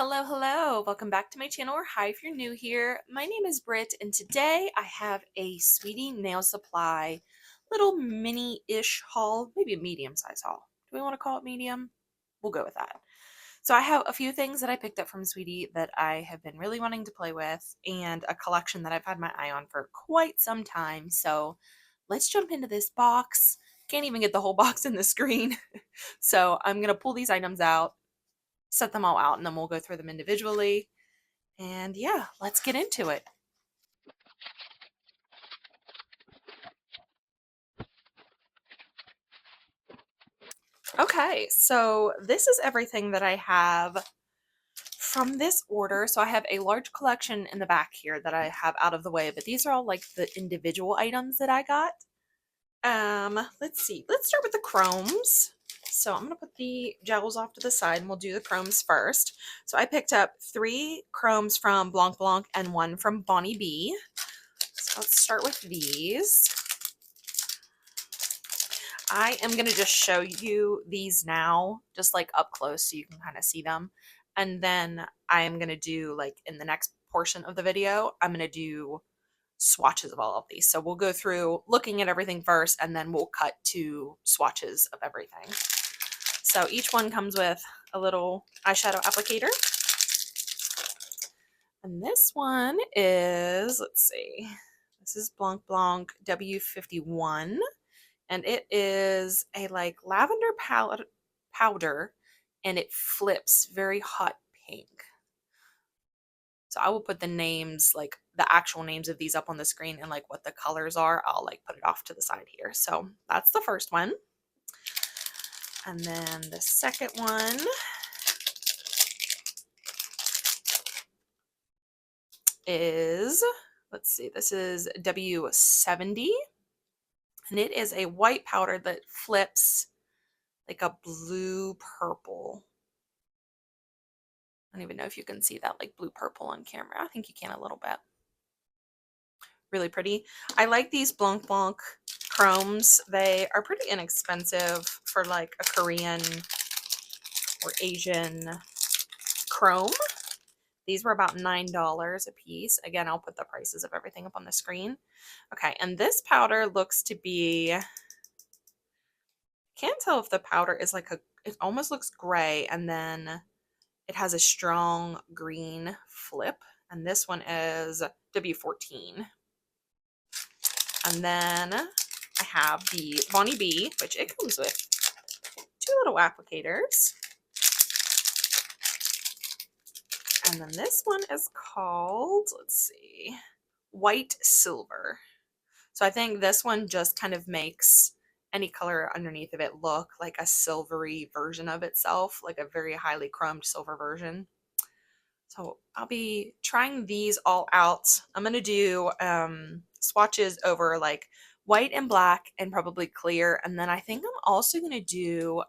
Hello, hello. Welcome back to my channel, or hi if you're new here. My name is Britt, and today I have a Sweetie Nail Supply little mini-ish haul, maybe a medium-size haul. Do we want to call it medium? We'll go with that. So I have a few things that I picked up from Sweetie that I have been really wanting to play with, and a collection that I've had my eye on for quite some time. So let's jump into this box. Can't even get the whole box in the screen. So I'm going to pull these items out, set them all out, and then we'll go through them individually. And yeah, let's get into it. Okay, so this is everything that I have from this order. So I have a large collection in the back here that I have out of the way, but these are all like the individual items that I got. Let's see. Let's start with the chromes. So I'm going to put the gels off to the side and we'll do the chromes first. So I picked up 3 chromes from Blanc Blanc and 1 from Bonnie B. So let's start with these. I am going to just show you these now, just like up close so you can kind of see them. And then I am going to do, like, in the next portion of the video, I'm going to do swatches of all of these. So we'll go through looking at everything first, and then we'll cut to swatches of everything. So each one comes with a little eyeshadow applicator. And this one is, let's see, this is Blanc Blanc W51. And it is a like lavender powder, and it flips very hot pink. So I will put the names, like the actual names of these up on the screen, and like what the colors are, I'll like put it off to the side here. So that's the first one. And then the second one is, let's see, this is W70. And it is a white powder that flips like a blue purple. I don't even know if you can see that like blue purple on camera. I think you can a little bit. Really pretty. I like these Blanc Blanc chromes. They are pretty inexpensive for like a Korean or Asian chrome. These were about $9 a piece. Again, I'll put the prices of everything up on the screen. Okay, and this powder looks to be, can't tell if the powder is like it almost looks gray, and then it has a strong green flip. And this one is W14. And then I have the Bonnie B, which it comes with 2 little applicators. And then this one is called, let's see, White Silver. So I think this one just kind of makes any color underneath of it look like a silvery version of itself, like a very highly chromed silver version. So I'll be trying these all out. I'm going to do swatches over like white and black and probably clear. And then I think I'm also going to do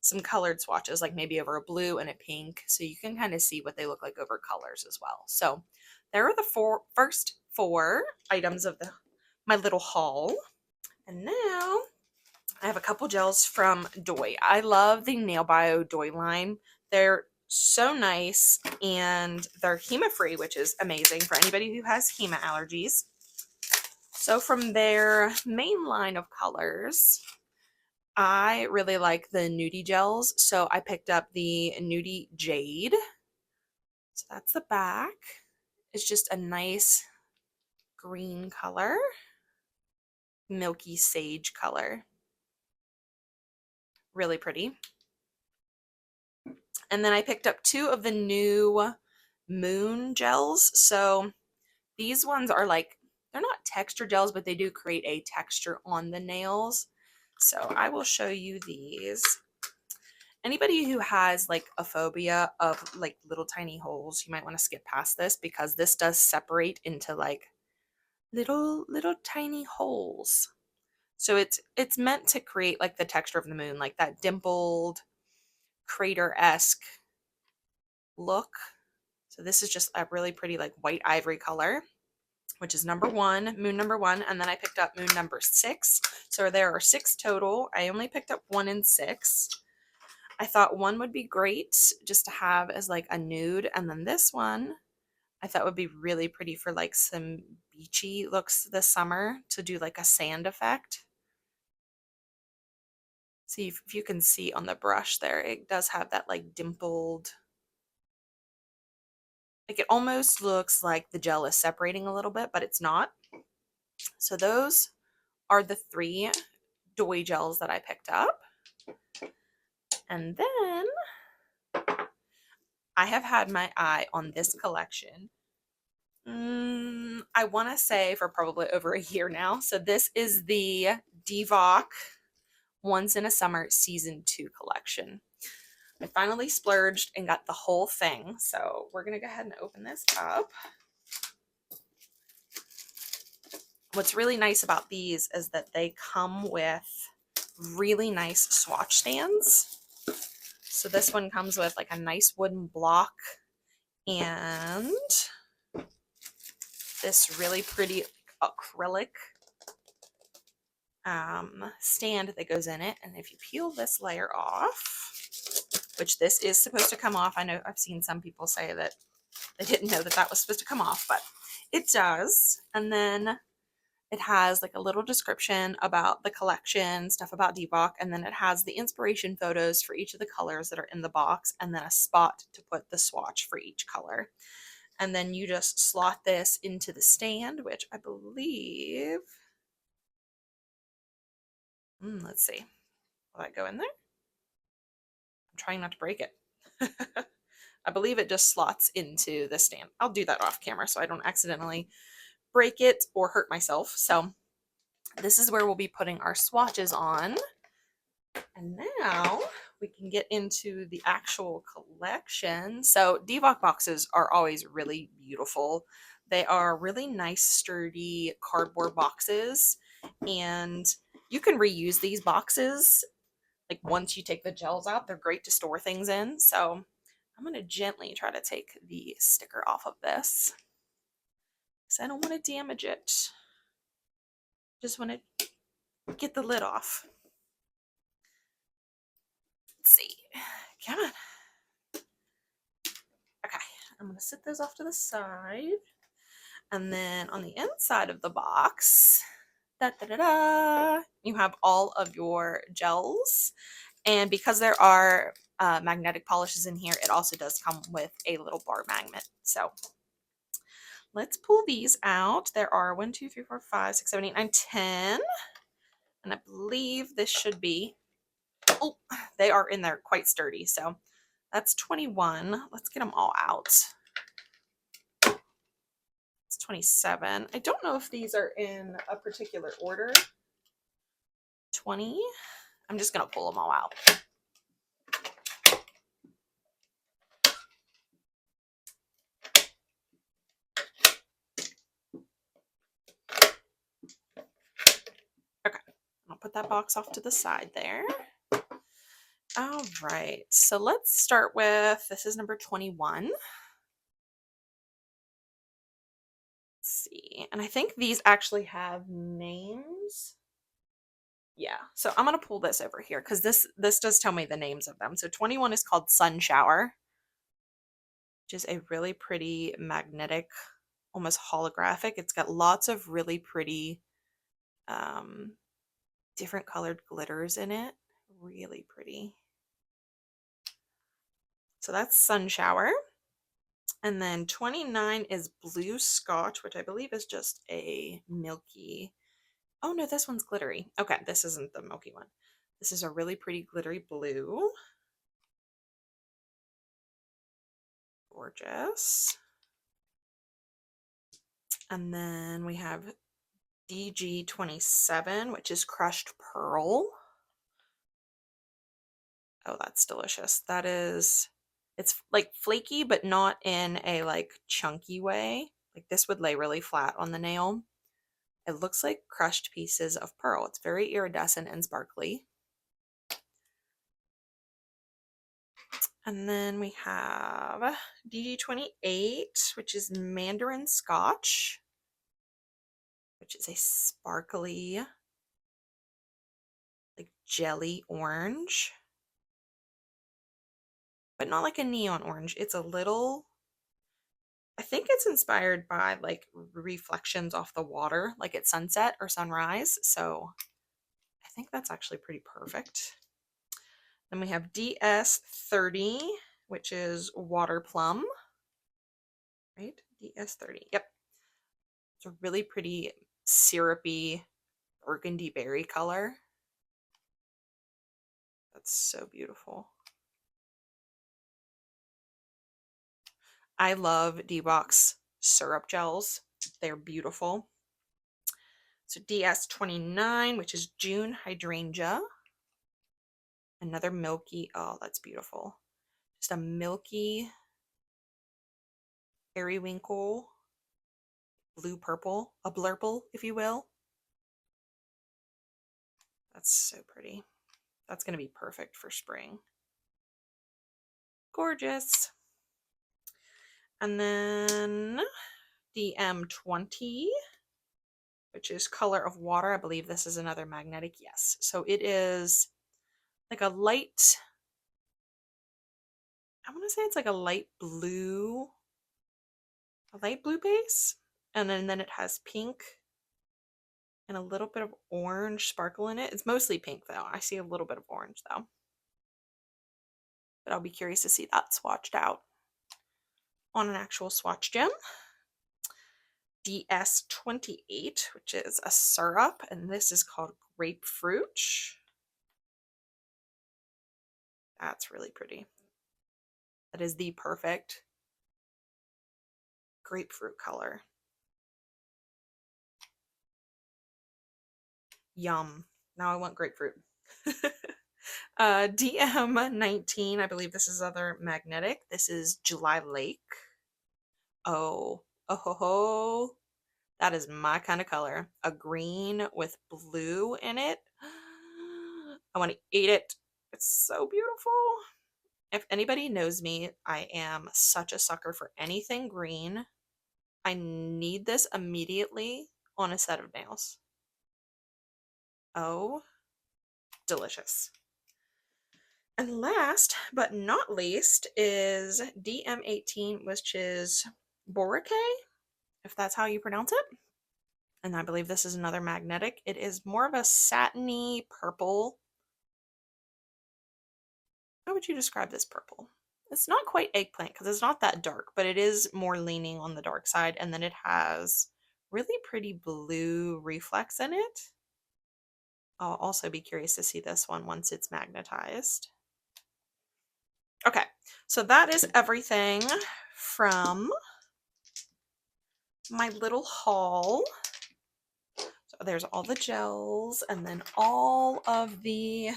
some colored swatches, like maybe over a blue and a pink. So you can kind of see what they look like over colors as well. So there are the first 4 items of my little haul. And now I have a couple gels from Doi. I love the nailBayo Doi line. They're so nice, and they're hema-free, which is amazing for anybody who has hema allergies. So from their main line of colors, I really like the nudie gels. So I picked up the Nudie Jade. So that's the back. It's just a nice green color, milky sage color. Really pretty. And then I picked up 2 of the new Moon gels. So these ones are like, they're not texture gels, but they do create a texture on the nails. So I will show you these. Anybody who has like a phobia of like little tiny holes, you might want to skip past this, because this does separate into like little tiny holes. So it's meant to create like the texture of the moon, like that dimpled crater-esque look. So this is just a really pretty like white ivory color, which is number 1, moon number 1. And then I picked up moon number 6. So there are 6 total. I only picked up 1 and 6. I thought one would be great just to have as like a nude, and then this one I thought would be really pretty for like some beachy looks this summer to do like a sand effect. See if you can see on the brush there, it does have that like dimpled, like it almost looks like the gel is separating a little bit, but it's not. So those are the 3 Doi gels that I picked up. And then I have had my eye on this collection. I want to say for probably over a year now. So this is the DVOK Once in a Summer Season 2 collection. I finally splurged and got the whole thing. So we're going to go ahead and open this up. What's really nice about these is that they come with really nice swatch stands. So this one comes with like a nice wooden block and this really pretty acrylic stand that goes in it. And if you peel this layer off, which this is supposed to come off, I know I've seen some people say that they didn't know that that was supposed to come off, but it does. And then it has like a little description about the collection, stuff about DVOK, and then it has the inspiration photos for each of the colors that are in the box, and then a spot to put the swatch for each color. And then you just slot this into the stand, which I believe, let's see, will that go in there? I'm trying not to break it. I believe it just slots into the stand. I'll do that off camera so I don't accidentally break it or hurt myself. So this is where we'll be putting our swatches on. And now we can get into the actual collection. So DVOK boxes are always really beautiful. They are really nice, sturdy cardboard boxes, and you can reuse these boxes. Like once you take the gels out, they're great to store things in. So I'm going to gently try to take the sticker off of this because I don't want to damage it. Just want to get the lid off. Let's see. Come on. Okay, I'm going to set those off to the side. And then on the inside of the box, you have all of your gels. And because there are magnetic polishes in here, it also does come with a little bar magnet. So let's pull these out. There are 1, 2, 3, 4, 5, 6, 7, 8, 9, 10. And I believe this should be, oh, they are in there quite sturdy. So that's 21. Let's get them all out. It's 27. I don't know if these are in a particular order. 20. I'm just going to pull them all out. Okay, I'll put that box off to the side there. All right, so let's start with, this is number 21. Let's see, and I think these actually have names. Yeah, so I'm going to pull this over here because this does tell me the names of them. So 21 is called Sun Shower, which is a really pretty magnetic, almost holographic. It's got lots of really pretty different colored glitters in it. Really pretty. So that's Sun Shower. And then 29 is Blue Scotch, which I believe is just a milky. Oh no, this one's glittery. Okay, this isn't the milky one. This is a really pretty glittery blue. Gorgeous. And then we have DG27, which is Crushed Pearl. Oh, that's delicious. That is, it's like flaky, but not in a like chunky way. Like this would lay really flat on the nail. It looks like crushed pieces of pearl. It's very iridescent and sparkly. And then we have DG28, which is Mandarin Scotch, which is a sparkly, like jelly orange. but not like a neon orange. It's a little, I think it's inspired by like reflections off the water, like at sunset or sunrise. So I think that's actually pretty perfect. Then we have DS30, which is water plum, right? DS30. Yep. It's a really pretty syrupy burgundy berry color. That's so beautiful. I love DVOK's syrup gels. They're beautiful. So DS29, which is June hydrangea. Another milky, oh, that's beautiful. Just a milky periwinkle, blue purple, a blurple, if you will. That's so pretty. That's going to be perfect for spring. Gorgeous. And then DM20, which is color of water. I believe this is another magnetic. Yes. So it is like a light, I want to say it's like a light blue base. And then it has pink and a little bit of orange sparkle in it. It's mostly pink though. I see a little bit of orange though. But I'll be curious to see that swatched out on an actual swatch gem. DS28, which is a syrup, and this is called grapefruit. That's really pretty. That is the perfect grapefruit color. Yum. Now I want grapefruit. DM19, I believe this is other magnetic. This is July Lake. Oh, oh ho ho. That is my kind of color. A green with blue in it. I want to eat it. It's so beautiful. If anybody knows me, I am such a sucker for anything green. I need this immediately on a set of nails. Oh, delicious. And last but not least is DM18, which is Boracay, if that's how you pronounce it. And I believe this is another magnetic. It is more of a satiny purple. How would you describe this purple? It's not quite eggplant because it's not that dark, but it is more leaning on the dark side. And then it has really pretty blue reflex in it. I'll also be curious to see this one once it's magnetized. Okay, so that is everything from my little haul. So there's all the gels and then all of the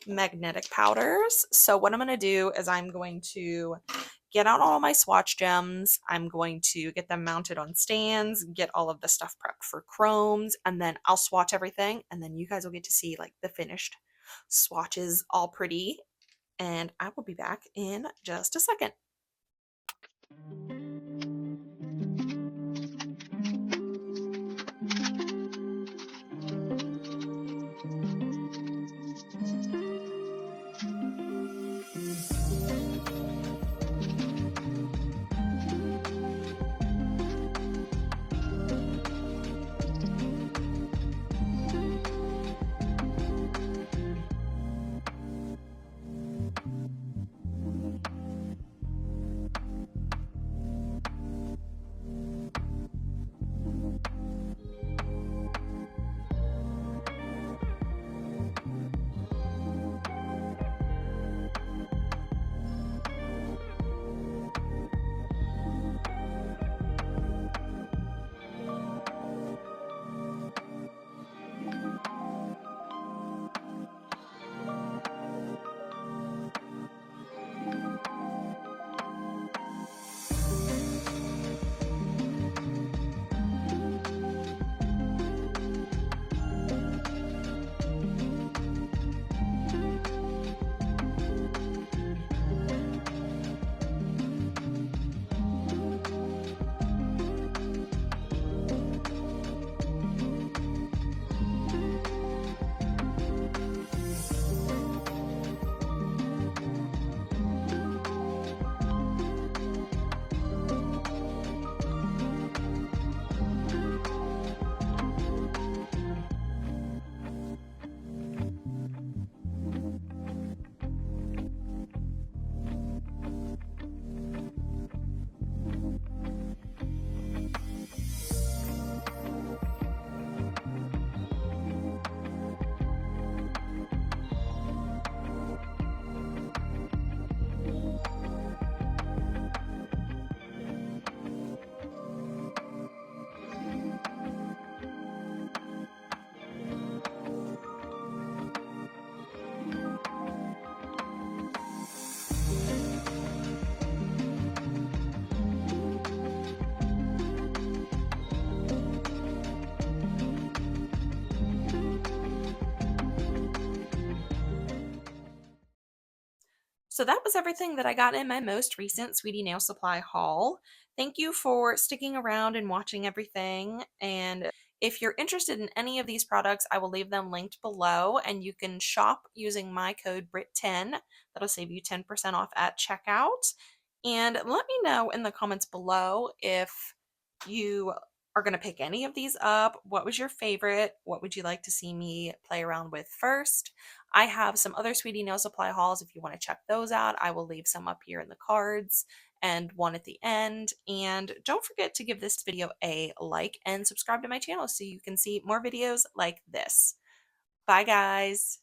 magnetic powders. So what I'm going to do is I'm going to get out all my swatch gems. I'm going to get them mounted on stands, get all of the stuff prepped for chromes, and then I'll swatch everything. And then you guys will get to see like the finished swatches all pretty. And I will be back in just a second. So that was everything that I got in my most recent Sweetie Nail Supply haul. Thank you for sticking around and watching everything. And if you're interested in any of these products, I will leave them linked below and you can shop using my code BRIT10. That'll save you 10% off at checkout. And let me know in the comments below if you are going to pick any of these up. What was your favorite? What would you like to see me play around with first? I have some other Sweetie Nail Supply hauls if you want to check those out. I will leave some up here in the cards and one at the end. And don't forget to give this video a like and subscribe to my channel so you can see more videos like this. Bye guys!